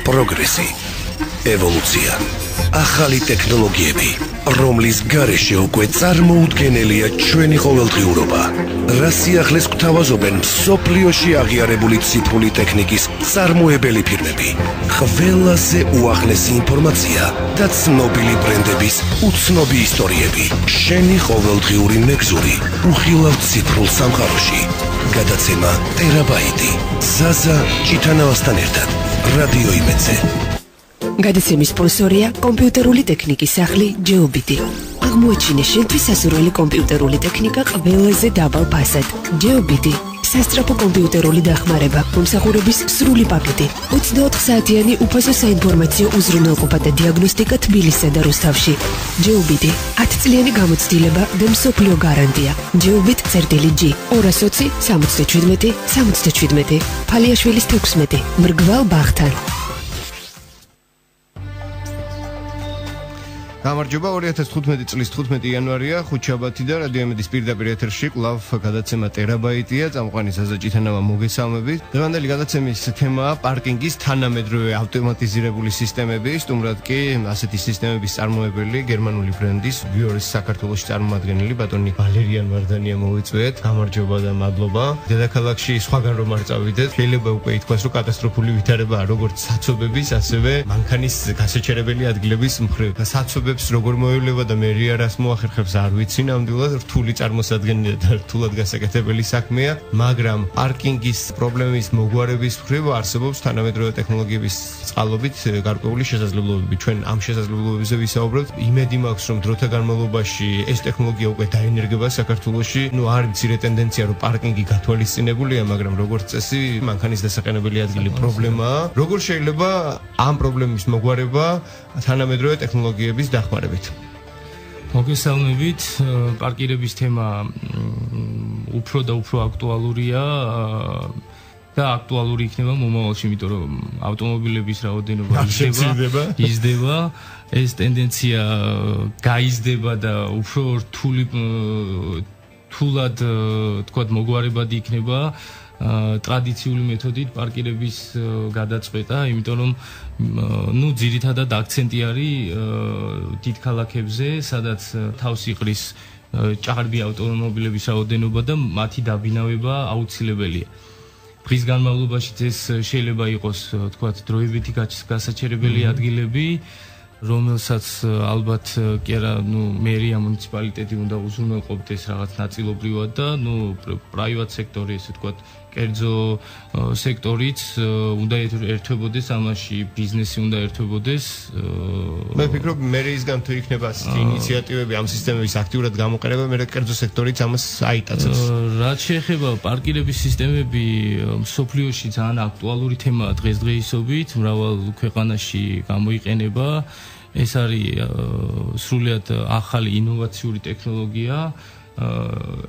პროგრესი, ევოლუცია, ახალი ტექნოლოგიები, რომლის გარეშე უკვე წარმოუდგენელია ჩვენი ყოველდღიურობა. რა სიახლეს გვთავაზობენ მსოფლიოში აღიარებული ციფრული ტექნიკის წარმოებელი ფირმები. ყველაზე უახლესი ინფორმაცია და ცნობილი ბრენდების უცნობი ისტორიები. შენი ყოველდღიური მეგზური უხილავ ციფრულ სამყაროში. გადაცემა ტერაბაიტი. ზაზა ჭიტანავასთან ერთად. რადიო იმედზე. გადაცემის სპონსორია კომპიუტერული ტექნიკის სახლი GeoBit. აღმოაჩინე შენთვის სასურველი კომპიუტერული ტექნიკა ყველაზე დაბალ ფასად. GeoBit. სასწრაფო კომპიუტერული დახმარება, მომსახურების სრული პაკეტი, 24 საათიანი უფასო საინფორმაციო უზრუნველყოფა და დიაგნოსტიკა თბილისსა და რუსთავში. GeoBit. 10 წლიანი გამოცდილება და მსოფლიო გარანტია. GeoBit წერტილი G 220 77 77 ფალიაშვილის 16 მრგვალ ბაღთან. გამარჯობა 2015 წლის 15 იანვარია ხუთშაბათი და რადიო იმედის პირდაპირ ეთერში კვლავ გადაცემა ტერაბაიტია წამყვანი ზაზა ჭიტანავა მოგესალმებით. დღევანდელი გადაცემის თემაა პარკინგის თანამედროვე ავტომატიზირებული სისტემები. სტუმრად კი ასეთი სისტემების წარმოებელი გერმანული ბრენდის ვიორის საქართველოში წარმომადგენელი ბატონი ვალერიან ვარდანია მოვიწვიეთ. გამარჯობა და მადლობა. დედაქალაქში სხვაგან რომ არ წავიდეთ, შეიძლება უკვე ითქვას, რომ კატასტროფული ვითარებაა როგორც საცობების, ასევე მანქანის გასაჩერებელი ადგილების მხრივ. საცობებს როგორ მოევლება და მე რას მოახერხებს არ ვიცი ნამდვილად რთული წარმოსადგენელი და რთულად გასაკეთებელი საქმეა, მაგრამ პარკინგის პრობლემის მოგვარების მხრივ არსებობს თანამედროვე ტექნოლოგიების წყალობით გარკვეული შესაძლებლობები. ჩვენ ამ შესაძლებლობებზე ვისაუბრებთ. იმედი მაქვს, რომ დროთა განმავლობაში ეს ტექნოლოგია უკვე დაინერგება საქართველოში. არ მცირე ტენდენცია, რომ პარკინგი გათვალისწინებულია, მაგრამ როგორც წესი, მანქანის დასაყენებელი ადგილი პრობლემაა. როგორ შეიძლება ამ პრობლემის მოგვარება თანამედროვე ტექნოლოგიების დახმარებით? მოგესალმებით, პარკირების თემა უფრო და უფრო აქტუალურია და აქტუალური იქნება მომავალში, იმიტომ რომ ავტომობილების რაოდენობა იზრდება, ეს ტენდენცია გაიზრდება და უფრო რთულად თქვათ მოგვარებადი იქნება ტრადიციული მეთოდით პარკირების გადაწყვეტა, იმიტომ რომ ძირითადად აქცენტი არის დიდ ქალაქებზე, სადაც თავს იყრის ჭარბი ავტომობილების რაოდენობა და მათი დაბინავება აუცილებელია. დღის განმავლობაში ეს შეიძლება იყოს, თქვათ, დროებითი გასაჩერებელი ადგილები, რომელსაც ალბათ კი არა, მერია მუნიციპალიტეტი უნდა უზრუნველყოფდეს რაღაც ნაწილობრივად და პრაივატ სექტორი, ესე ვთქვათ, კერძო სექტორიც უნდა ერთვებოდეს ამაში, ბიზნესი უნდა ერთვებოდეს. მე ვფიქრობ, მერიისგან თუ იქნება ასეთი ინიციატივები ამ სისტემების აქტიურად გამოყენება, მე კერძო სექტორიც ამას აიტაცებს. რაც შეეხება პარკირების სისტემები, მსოფლიოში ძალიან აქტუალური თემაა დღესდღეობით, მრავალ ქვეყანაში გამოიყენება. ეს არის სრულიად ახალი ინოვაციური ტექნოლოგია.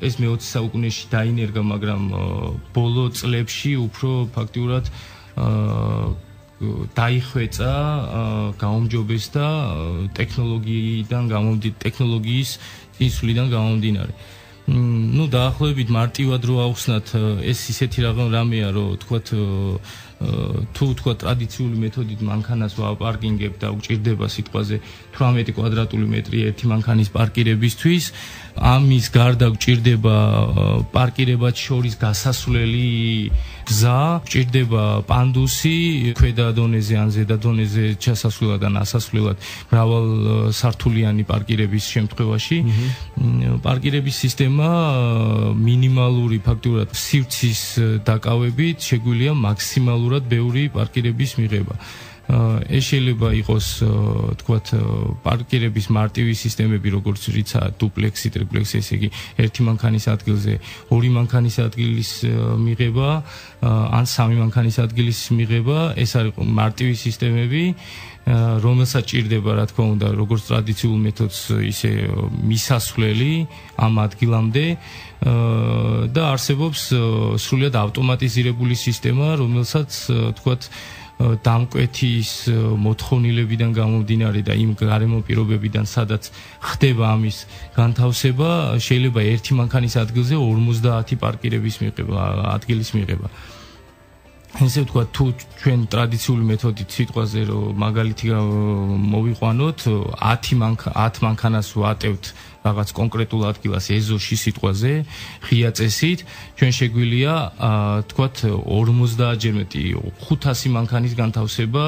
ეს მე-20 საუკუნეში დაინერგა, მაგრამ ბოლო წლებში უფრო ფაქტიურად დაიხვეწა, გაუმჯობესდა ტექნოლოგიის წინსვლიდან გამომდინარე. დაახლოებით მარტივად რო ავხსნათ, ეს ისეთი რამეა, რომ თუ ტრადიციული მეთოდით მანქანას ვაპარკინგებ და უჭირდება სიტყვაზე 18 კვადრატული მეტრი ერთი მანქანის პარკირებისთვის, ამის გარდა გვჭირდება პარკირებად შორის გასასვლელი გზა, გვჭირდება პანდუსი ქვედა დონეზე ან ზედა დონეზე ჩასასვლელად ან ასასვლელად მრავალ სართულიანი პარკირების შემთხვევაში. პარკირების სისტემა მინიმალური ფაქტურად სივრცის დაკავებით შეგვიძლია მაქსიმალურად ბევრი პარკირების მიღება. ეს შეიძლება იყოს, თქვათ, პარკირების მარტივი სისტემები, როგორც რიცა დუპლექსი, ტრიპლექსი, ესე იგი, ერთი მანქანის ადგილზე ორი მანქანის ადგილის მიღება, ან სამი მანქანის ადგილის მიღება, ეს არის მარტივი სისტემები, რომელსაც ჭირდება, რა თქმა უნდა, როგორც ტრადიციულ მეთოდს, ისე მისასვლელი ამ ადგილამდე და არსებობს სრულიად ავტომატიზირებული სისტემა, რომელსაც, თქვათ, დამკვეთის მოთხოვნილებიდან გამომდინარე და იმ გარემო პირობებიდან, სადაც ხდება ამის განთავსება, შეიძლება ერთი მანქანის ადგილზე 50 პარკირების მიღება, ადგილის მიღება. ესე ვთქვა, თუ ჩვენ ტრადიციული მეთოდით სიტყვაზე რომ მაგალითი მოვიყვანოთ 10 მანქანას ვატევთ რაღაც კონკრეტულ ადგილას ეზოში სიტყვაზე ღია წესით ჩვენ შეგვიძლია თქვათ 50-ჯერ მეტი 500 მანქანის განთავსება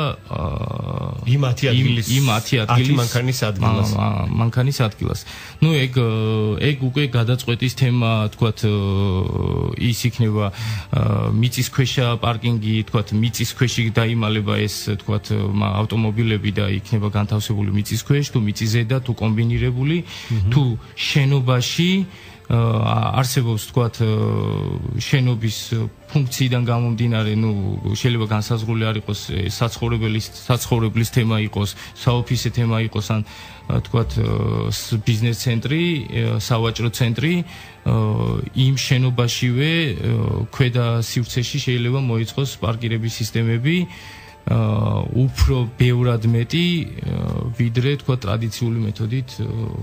იმ 10 მანქანის ადგილას. ნუ ეგ უკვე გადაწყვეტის თემა თქვათ ის იქნება მიწისქვეშა პარკინგი თქვათ მიწისქვეში დაიმალება ეს თქვათ ავტომობილები და იქნება განთავსებული მიწისქვეშ თუ მიწისზედა თუ კომბინირებული თუ შენობაში არსებობს თქვათ შენობის ფუნქციიდან გამომდინარე, ნუ შეიძლება განსაზღვრული არ იყოს საცხოვრებლის თემა იყოს, საოფისე თემა იყოს ან თქვათ ბიზნეს ცენტრი, სავაჭრო ცენტრი, იმ შენობაშივე ქვედა სივრცეში შეიძლება მოიწყოს პარკირების სისტემები უფრო ბევრად მეტი ვიდრე თქვა ტრადიციული მეთოდით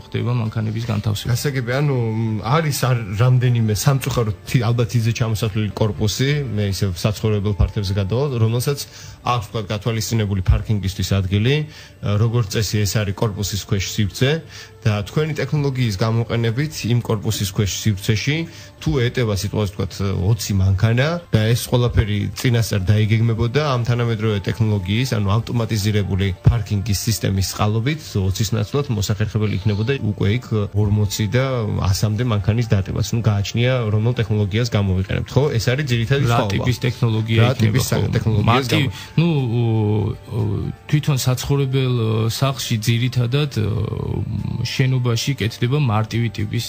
ხდება მანქანების განთავსება. გასაგები, ანუ არის რამდენიმე სამწუხაროდ ალბათ იძე ჩამოსახლილი კორპუსი, მე ისე საცხოვრებელ ფართებზე გადავალ, რომელსაც აქვს თქვა გათვალისწინებული პარკინგისთვის ადგილი, როგორც წესი ეს არის კორპუსის ქვეშ სივრცე და თქვენი ტექნოლოგიის გამოყენებით იმ კორპუსის ქვეშ სივრცეში თუ ეტევა სიტყვაზე თქვა 20 მანქანა და ეს ყველაფერი წინასწარ დაიგეგმებოდა ამ თანამედროვე ტექნოლოგიის, ანუ ავტომატიზირებული პარკინგის სისტემის წყალობით 20-ის ნაცვლად მოსახერხებელი იქნებოდა უკვე იქ 40 და 100-მდე მანქანის დატევაც. ნუ გააჩნია რომელ ტექნოლოგიას გამოვიყენებთ, ხო? ეს არის ძირითადი სხვა. რა ტიპის ტექნოლოგია იქნება? ნუ თვითონ საცხოვრებელ სახლში ძირითადად შენობაში კეთდება მარტივი ტიპის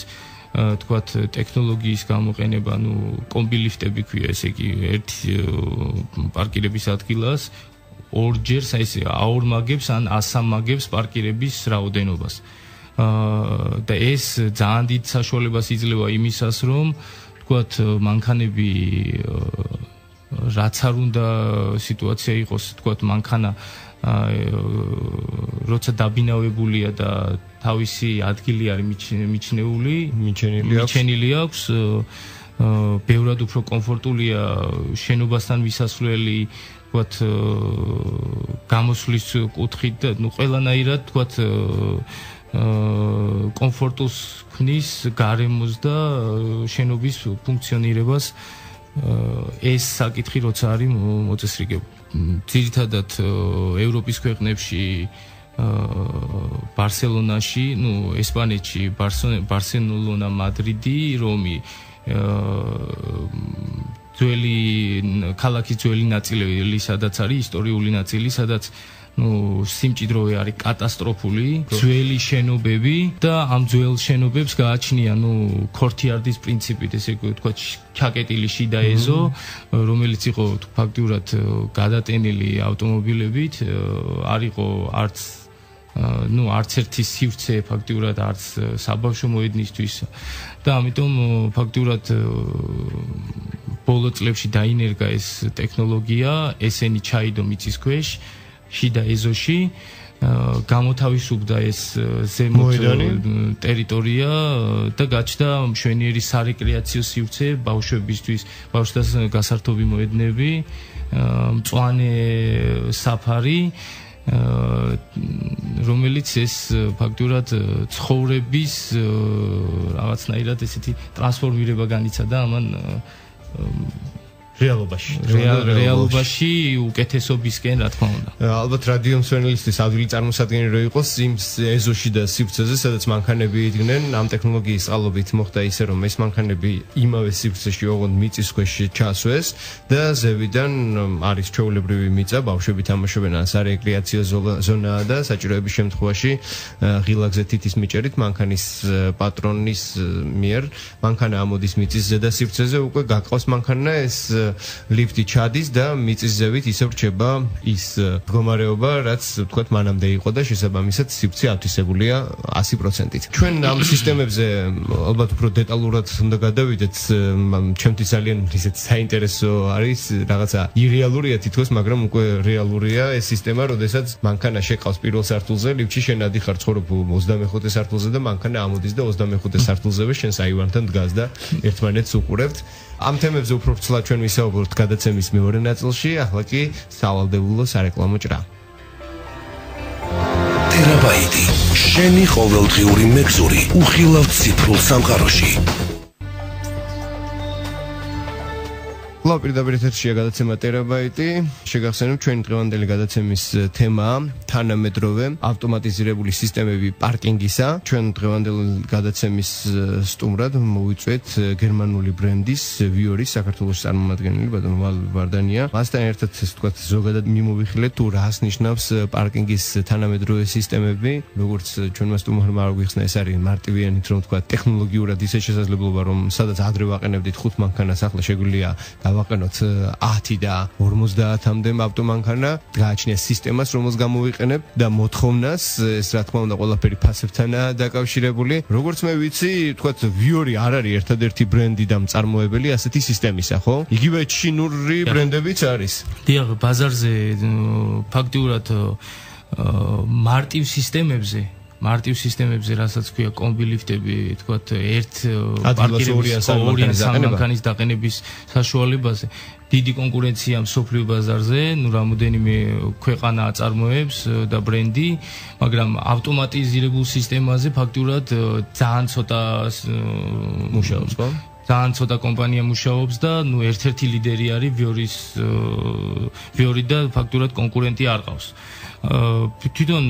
თქვათ ტექნოლოგიის გამოყენება, ნუ კომბილიფტები ქვია, ესე იგი ერთი პარკირების ადგილას ორჯერ ესე აორმაგებს ან ასამაგებს პარკირების რაოდენობას. და ეს ძალიან დიდ საშუალებას იძლევა იმისას, რომ თქვათ მანქანები რაც არ უნდა სიტუაცია იყოს, თქვათ მანქანა როცა დაბინავებულია და თავისი ადგილი არის მიჩენილი აქვს, ბევრად უფრო კომფორტულია შენობასთან მისასვლელი, თქვათ გამოსვლის კუთხით და ნუ ყველანაირად თქვათ კომფორტულს ქმნის გარემოს და შენობის ფუნქციონირებას ეს საკითხი როცა არის მოწესრიგებული. ძირითადად ევროპის ქვეყნებში ბარსელონაში, ნუ ესპანეთში ბარსელონა, მადრიდი, რომი ძველი ქალაქის ძველი ნაწილი, სადაც არის ისტორიული ნაწილი, სადაც ნუ სიმჭიდროვე არის კატასტროფული, ძველი შენობები და ამ ძველ შენობებს გააჩნია ნუ ქორთიარდის პრინციპით, ესე ვთქვათ, ჩაკეტილი შიდა ეზო, რომელიც იყო ფაქტიურად გადატენილი ავტომობილებით, არ იყო არც ერთი სივრცე ფაქტიურად არც საბავშვო მოედნისთვის და ამიტომ ფაქტიურად ბოლო წლებში დაინერგა ეს ტექნოლოგია, ესენი ჩაიდო მიწისქვეშ შიდა ეზოში, გამოთავისუფლდა ეს ზემოთ ტერიტორია და გაჩნდა მშვენიერი სარეკრეაციო სივრცე ბავშვებისთვის, ბავშვთა გასართობი მოედნები, მწვანე საფარი, რომელიც ეს ფაქტურად ცხოვრების რაღაცნაირად ესეთი ტრანსფორმირება განიცადა ამან რეალობაში უკეთესობისკენ, რა თქმა უნდა. ალბათ რადიო მსმენელისთვის ადვილი წარმოსადგენელი რო იყოს იმ ეზოში და სივრცეზე, სადაც მანქანები იდგნენ, ამ ტექნოლოგიის წყალობით მოხდა ისე, რომ ეს მანქანები იმავე სივრცეში ოღონდ მიწისქვეშ ჩასვეს და ზევიდან არის ჩვეულებრივი მიწა, ბავშვები თამაშობენ, ან სარეკრეაციო ზონაა და საჭიროების შემთხვევაში ღილაკზე თითის მიჭერით მანქანის პატრონის მიერ მანქანა ამოდის მიწის ზედა სივრცეზე, უკვე გაკყავს მანქანა, ეს ლიფტი ჩადის და მიწის ზევით ისევ რჩება ის მდგომარეობა, რაც ვთქვათ მანამდე იყო და შესაბამისად სივრცე ათვისებულია 100%-ით. ჩვენ ამ სისტემებზე ალბათ უფრო დეტალურად უნდა გადავიდეთ, ჩემთვის ძალიან ისეთ საინტერესო არის, რაღაცა ირეალურია თითქოს, მაგრამ უკვე რეალურია ეს სისტემა, როდესაც მანქანა შეყავს პირველ სართულზე, ლიფტში შენ ადიხარ ცხოვრობ 25-ე სართულზე და მანქანა ამოდის და 25-ე სართულზევე შენს აივანთან დგას და ერთმანეთს უყურებთ. ამ თემებზე უფრო ცლად ჩვენ ვისაუბრებთ გადაცემის მეორე ნაწილში, ახლა კი სავალდებულო სარეკლამო ჭრა. ტერაბაიტი, შენი ყოველდღიური მეგზური, უხილავ ციფრულ სამყაროში. პირდაპირ ეთერშია გადაცემა ტერაბაიტი. შეგახსენებთ ჩვენი დღევანდელი გადაცემის თემაა თანამედროვე ავტომატიზირებული სისტემები პარკინგისა. ჩვენ დღევანდელ გადაცემის სტუმრად მოვიწვევთ გერმანული ბრენდის ვიორის საქართველოს წარმომადგენელი ბატონო ვალ ვარდანია. მასთან ერთად ასე ვთქვათ ზოგადად მიმოვიხილეთ თუ რას ნიშნავს პარკინგის თანამედროვე სისტემები. როგორც ჩვენმა სტუმარმა აღვიხსნა, ეს არის მარტივიანით რომ ვთქვათ ტექნოლოგიურად ისე შესაძლებლობა რომ სადაც ადრე ვაყენებდით 5 მანქანას ახლა შეგვიძლია დავაყენოთ 10 და 50-მდე ავტომანქანა, გააჩნია სისტემას, რომელს გამოვიყენებ და მოთხოვნას, ეს რა თქმა უნდა ყველაფერი ფასებთანაა დაკავშირებული. როგორც მე ვიცი, თქვათ ვიორი არ არის ერთადერთი ბრენდი და მწარმოებელი ასეთი სისტემისა, ხო? იგივე ჩინური ბრენდებიც არის. დიახ, ბაზარზე ფაქტიურად მარტივ სისტემებზე, რასაც ქვია კომბილიფტები, თქვათ, ერთ პარკირების მანქანის დაყენების საშუალებაზე, დიდი კონკურენცია მსოფლიო ბაზარზე, რამოდენიმე ქვეყანა აწარმოებს და ბრენდი, მაგრამ ავტომატიზირებულ სისტემაზე ფაქტურად ძალიან ცოტა მუშაობს, ხო? ძალიან ცოტა კომპანია მუშაობს და ერთ-ერთი ლიდერი არის ვიორი და ფაქტურად კონკურენტი არ ყავს. თვითონ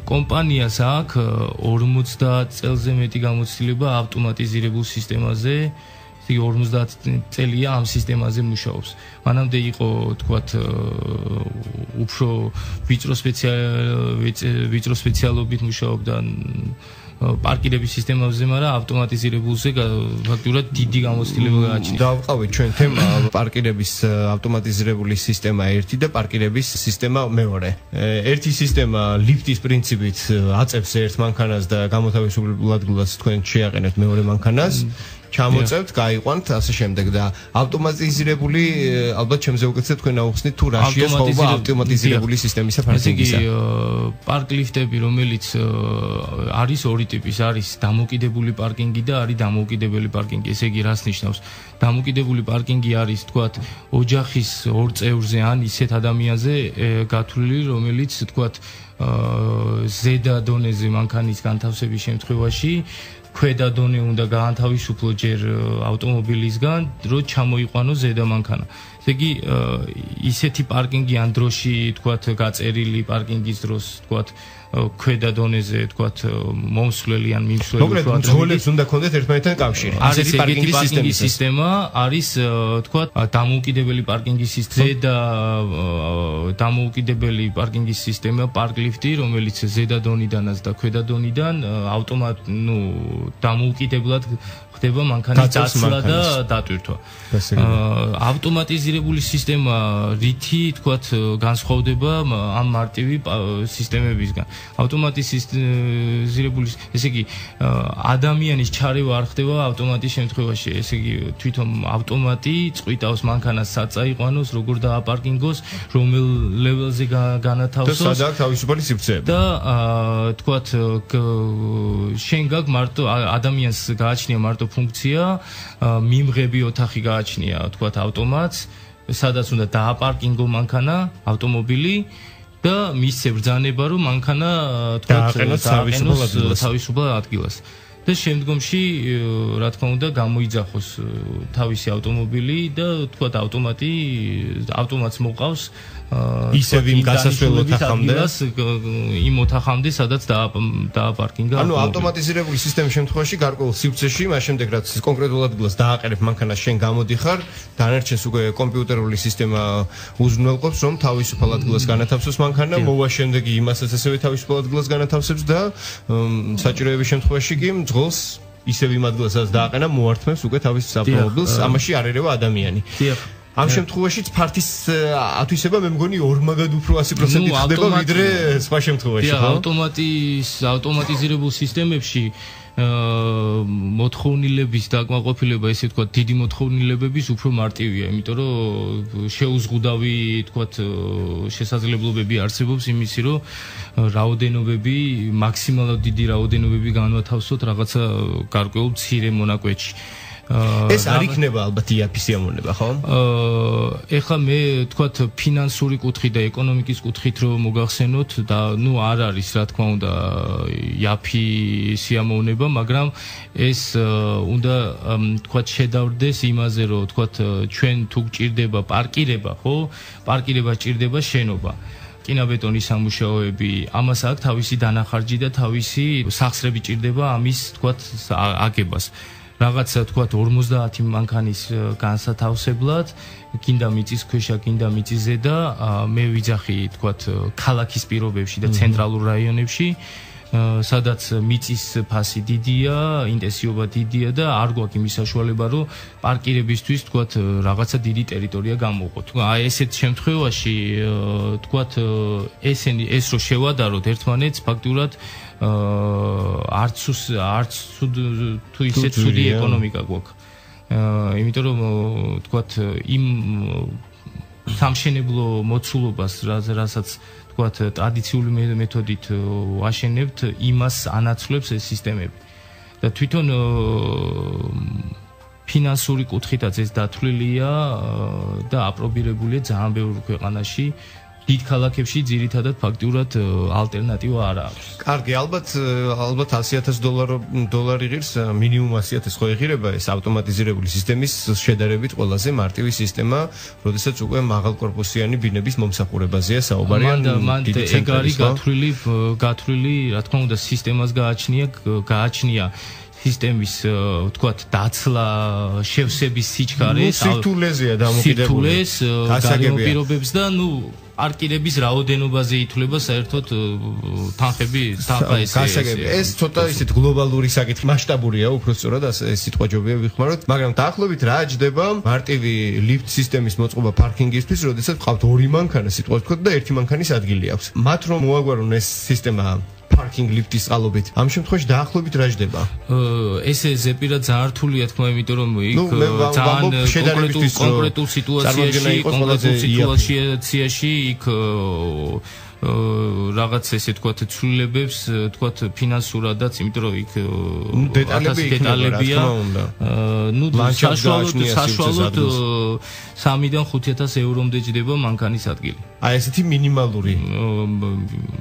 კომპანიას აქვს 50 წელზე მეტი გამოცდილება ავტომატიზირებულ სისტემაზე, ისე 50 წელია ამ სისტემაზე მუშაობს. მანამდე იყო, თქვათ, უფრო ვიწრო სპეციალობით მუშაობდა პარკირების სისტემაზე, მაგრამ ავტომატიზირებულზე ფაქტურად დიდი გამოცდილება გააჩნია. დავყავით ჩვენ თემა პარკირების ავტომატიზირებული სისტემა 1 და პარკირების სისტემა 2. ერთი სისტემა ლიფტის პრინციპით აწევს ერთ მანქანას და გამოთავისუფლებულ ადგილას თქვენ შეაყენებთ მეორე მანქანას. ჩამოწევთ, გაიყვანთ, ასე შემდეგ და ავტომატიზირებული ალბათ ჩემზე უკეთესად თქვენ აუხსნით თუ რაშია სხვაობა ავტომატიზირებული სისტემისა პარკინგისა. პარკლიფტები, რომელიც არის ორი ტიპის, არის დამოკიდებული პარკინგი და არის დამოუკიდებელი პარკინგი. ესე იგი, რას ნიშნავს? დამოუკიდებული პარკინგი არის, თქვათ, ოჯახის ორ წევრზე ან ისეთ ადამიანზე გათვლილი, რომელიც, თქვათ, ზედა დონეზე მანქანის განთავსების შემთხვევაში ქვედა დონე უნდა გაანთავისუფლო ჯერ ავტომობილისგან, რომ ჩამოიყვანო ზედა მანქანა. ესე იგი, ისეთი პარკინგი ან დროში, თქვათ, გაწერილი პარკინგის დროს, თქვათ, ქვედა დონეზე, თქვათ, მომსვლელი ან მიმსვლელი, თქვათ, ძღოლებს უნდა ქონდეთ ერთმანეთთან კავშირი. ასეთი პარკინგის სისტემა არის, თქვათ, დამოუკიდებელი პარკინგის ზედა დამოუკიდებელი პარკინგის სისტემა, პარკლიფტი, რომელიც ზედა დონიდანაც და ქვედა დონიდან დამოუკიდებლად ხდება მანქანის დაცლა და დატვირთვა. ავტომატიზირებული სისტემა რითი, თქვათ, განსხვავდება ამ მარტივი სისტემებისგან. ავტომატიზირებული, ესე იგი, ადამიანის ჩარევა არ ხდება ავტომატის შემთხვევაში. ესე იგი, თვითონ ავტომატი წყვიტავს მანქანას საწაიყვანოს, როგორ დააპარკინგოს, რომელ ლეველზე განათავსოს და სადაა თავისუფალი სივრცეები. და თქვათ, შენ გაქვს მარტო ადამიანს გააჩნია მარტო ფუნქცია, მიმღები ოთახი გააჩნია, თქვათ, ავტომატს, სადაც უნდა დააპარკინგო მანქანა, ავტომობილი და მისცე ბრძანება, რომ მანქანა, თქვათ, დააყენოს თავისუფალ ადგილას. და შემდგომში, რა თქმა უნდა, გამოიძახოს თავისი ავტომობილი და, თქვათ, ავტომატს მოყავს ისევ იმ გასასვლელ ოთახამდე, იმ ოთახამდე, სადაც დააპარკინგა. ანუ ავტომატიზირებული სისტემის შემთხვევაში გარკვეულ სივრცეში, მას შემდეგ რაც კონკრეტულ ადგილას დააყენებ მანქანას, შენ გამოდიხარ, დანარჩენს უკვე კომპიუტერული სისტემა უზრუნველყოფს, რომ თავისუფალ ადგილას განათავსოს მანქანა, მოვა შემდეგი იმასაც ასევე თავისუფალ ადგილას განათავსებს და საჭიროების შემთხვევაში კი მძღოლს ისევ იმ ადგილას, სადაც დააყენა, მოართმევს უკვე თავის ავტომობილს, ამაში არ ერევა ადამიანი. ამ შემთხვევაშიც ფართის ათვისება მე მგონი ორმაგად უფრო 100% ხდება ვიდრე სხვა შემთხვევაში, ხო? ავტომატიზირებულ სისტემებში მოთხოვნილების დაკმაყოფილება, ესე ვთქვათ, დიდი მოთხოვნილებების უფრო მარტივია, იმიტომ რომ შეუზღუდავი, ვთქვათ, შესაძლებლობები არსებობს იმისი, რომ რაოდენობები, მაქსიმალურად დიდი რაოდენობები განვათავსოთ რაღაცა გარკვეულ მცირე მონაკვეთში. ეს არ იქნება ალბათ IAP-ის სიამოვნება, ხო? ეხლა მე თქვათ ფინანსური კუთხით და ეკონომიკის კუთხით რომ მოგახსენოთ და არ არის რა თქმა უნდა IAP-ის სიამოვნება, მაგრამ ეს უნდა თქვათ შედავრდეს იმაზე რომ თქვათ ჩვენ თუ გჭირდება პარკირება, ხო? პარკირება სჭირდება შენობა. კინაბეტონის სამუშაოები, ამას აქვს თავისი დანახარჯი და თავისი სახსრები ჭირდება ამის თქვათ აგებას. რაღაცა თქვათ 50 მანქანის განსათავსებლად, კიდე მიწისქვეშა, კიდე მიწისზედა, მე ვიძახი თქვათ ქალაქის პირობებში და ცენტრალურ რაიონებში, სადაც მიწის ფასი დიდია, ინტენსივობა დიდია და არ გვაქვს იმის საშუალება, რომ პარკირებისთვის თქვათ რაღაცა დიდი ტერიტორია გამოვყოთ. აი ესეთ შემთხვევაში თქვათ ეს რო შევადაროთ ერთმანეთს ფაქტურად არც თუ ისე ცუდი ეკონომიკა გვაქვს. იმიტომ რომ თქვათ იმ სამშენებლო მოცულობას რასაც თქვათ ტრადიციული მეთოდით ვაშენებთ, იმას ანაცვლებს ეს სისტემები. და თვითონ ფინანსური კუთხითაც ეს დათვლილია და აპრობირებულია ძალიან ბევრ ქვეყანაში. დიდ ქალაქებში ძირითადად ფაქტურად ალტერნატივა არ აქვს. კარგი, ალბათ $100,000 ღირს, მინიმუმ 100,000 ხო ეღირება ეს ავტომატიზირებული სისტემის შედარებით ყველაზე მარტივი სისტემა, როდესაც უკვე მაღალკორპუსიანი ბინების მომსახურებაზეა საუბარი. მან ეგ არის გათვლილი, რა თქმა უნდა, სისტემას გააჩნია სისტემის თქვათ დაცლა, შევსების სიჩქარე, სირთულეზეა დამოკიდებული. გარემო პირობებს და პარკირების რაოდენობაზე ითვლება საერთოდ თანხა ეს ცოტა ისეთ გლობალური საკითხი, მასშტაბურია უბრალოდ ასე სიტყვაჯობია ვიხმაროთ, მაგრამ დაახლოებით რა ჯდება მარტივი ლიფტ სისტემის მოწყობა პარკინგისთვის, როდესაც ყავთ 2 მანქანა სიტყვას ვთქვათ და 1 მანქანის ადგილი აქვს. მათ რომ მოაგვარონ ეს სისტემა parking lift-ის წყალობით. ამ შემთხვევაში დაახლოებით რა ჯდება? ესე ზეპირად ძალიან რთულია თქმა, იმიტომ რომ იქ ძალიან კონკრეტულ სიტუაციაში იქ რაღაც ესე თქვათ ცვლილებებს თქვათ ფინანსურადაც, იმიტომ რომ იქ დეტალებია. საშუალოდ 3-დან 5,000 ევრომდე ჯდება მანქანის ადგილი. აი ესეთი მინიმალური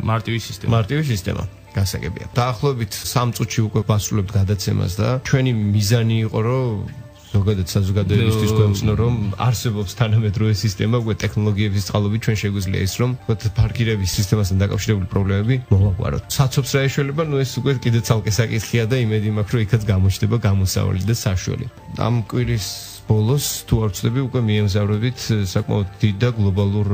მარტივი სისტემა. გასაგებია. დაახლოებით 3 წუთში უკვე ვასრულებთ გადაცემას და ჩვენი მიზანი იყო რომ ზოგადად საზოგადოებისთვის გვემცნო რომ არსებობს თანამედროვე სისტემა, უკვე ტექნოლოგიების წყალობით ჩვენ შეგვიძლია ის რომ პარკირების სისტემასთან დაკავშირებული პრობლემები მოვაგვაროთ. საცობს რა ეშველება, ეს უკვე კიდე ცალკე საკითხია და იმედი მაქვს რომ იქაც გამოჩნდება გამოსავალი და საშველი. ამ კვირის ბოლოს თუ არ ვცდები უკვე მიემგზავრებით საკმაოდ დიდ და გლობალურ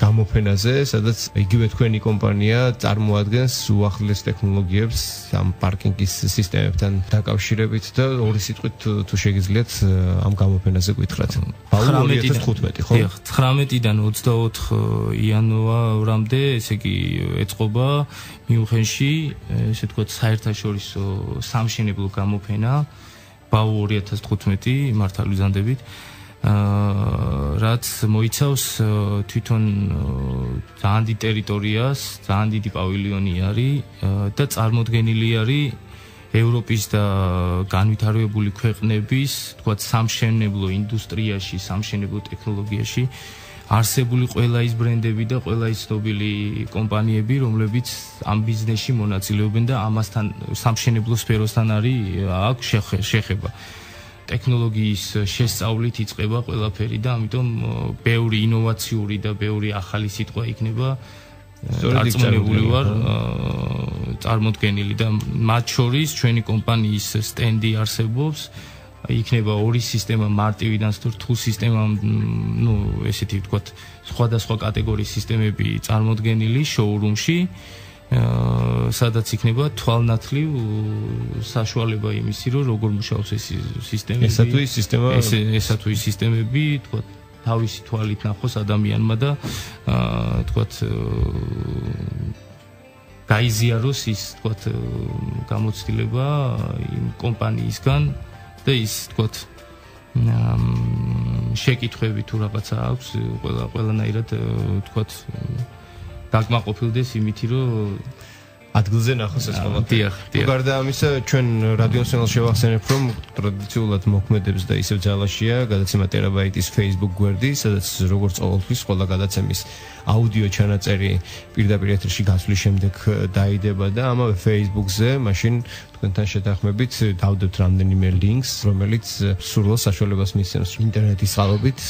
გამოფენაზე, სადაც იგივე თქვენი კომპანია წარმოადგენს უახლეს ტექნოლოგიებს ამ პარკინგის სისტემებთან დაკავშირებით და ორი სიტყვით თუ შეგიძლიათ ამ გამოფენაზე გითხრათ. 2015 ხო? 19-დან 24 იანვარამდე, ესე იგი ეწყობა მიუნხენში, ესე თქვა საერთაშორისო სამშენებლო გამოფენა. ბაუ 2015 მართალი ვიზანდებით, რაც მოიცავს თვითონ ძალიან დიდ ტერიტორიას, ძალიან დიდი პავილიონი არის და წარმოდგენილი არის ევროპის და განვითარებული ქვეყნების, თქვათ, სამშენებლო ინდუსტრიაში, სამშენებლო ტექნოლოგიაში არსებული ყველა ის ბრენდები და ყველა ის ცნობილი კომპანიები, რომლებიც ამ ბიზნესში მონაწილეობენ და ამასთან სამშენებლო სფეროსთან აქვს შეხება. ტექნოლოგიის შესწავლით იწყება ყველაფერი და ამიტომ ბევრი ინოვაციური და ბევრი ახალი სიტყვა იქნება დარწმუნებული ვარ წარმოდგენილი და მათ შორის ჩვენი კომპანიის სტენდი არსებობს. იქნება ორი სისტემა მარტივიდან რთულ სისტემამ, ესეთი ვთქვათ, სხვადასხვა კატეგორიის სისტემები წარმოდგენილი შოურუმში, სადაც იქნება თვალნათლივ საშუალება იმისი, რომ როგორ მუშაობს ეს სისტემები. ესა თუ ის სისტემები, ვთქვათ, თავისი თვალით ნახოს ადამიანმა და ვთქვათ გაიზიაროს ის, ვთქვათ, გამოცდილება იმ კომპანიისგან და ის თქვათ შეკითხვები თუ რაღაცა აქვს ყველანაირად თქვათ დაკმაყოფილდეს იმითი რომ ადგილზე ნახოს ეს ყველაფერი. დიახ. გარდა ამისა, ჩვენ რადიო სინგლს შევახსენებ, რომ ტრადიციულად მოქმედებს და ისევ ძალაშია გადაცემა ტერაბაიტის Facebook გვერდი, სადაც როგორც ყოველთვის ყველა გადაცემის აუდიო ჩანაწერი პირდაპირ ეთერში გასვლის შემდეგ დაიდება და ამავე Facebook-ზე მაშინ თქვენთან შეთანხმებით დავდებთ რამდენიმე links, რომელიც სურვილ საშუალებას მისცემს ინტერნეტის წყალობით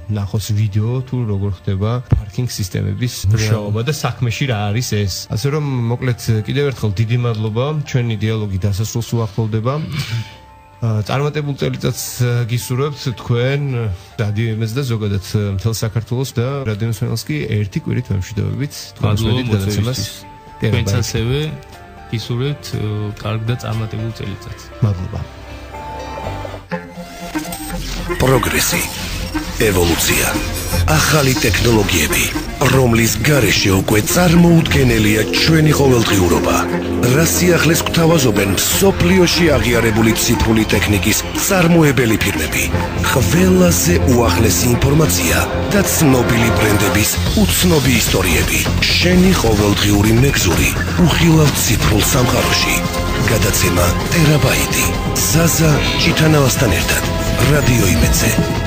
ნახოს ვიდეო თუ როგორ ხდება პარკინგ სისტემების მუშაობა და საქმეში რა არის ეს. ასე რომ მოკლედ კიდევ ერთხელ დიდი მადლობა, ჩვენი დიალოგი დასასრულს უახლოვდება. წარმატებულ წელიწადს გისურვებთ თქვენ, რადიო იმედს და ზოგადად მთელ საქართველოს და რადიო სინგლს კი ერთი კვირით ვემშვიდობებით თქვენს მედით გადაცემას. თქვენც ასევე გისურვებთ კარგ და წარმატებულ წელიწადს. მადლობა. პროგრესი, ევოლუცია, ახალი ტექნოლოგიები, რომლის გარეშე უკვე წარმოუდგენელია ჩვენი ყოველდღიურობა. რა სიახლეს გვთავაზობენ მსოფლიოში აღიარებული ციფრული ტექნიკის წარმოებელი ფირმები. ყველაზე უახლესი ინფორმაცია და ცნობილი ბრენდების უცნობი ისტორიები. შენი ყოველდღიური მეგზური უხილავ ციფრულ სამყაროში. გადაცემა ტერაბაიტი. ზაზა ჭიტანავასთან ერთად. რადიო იმედზე.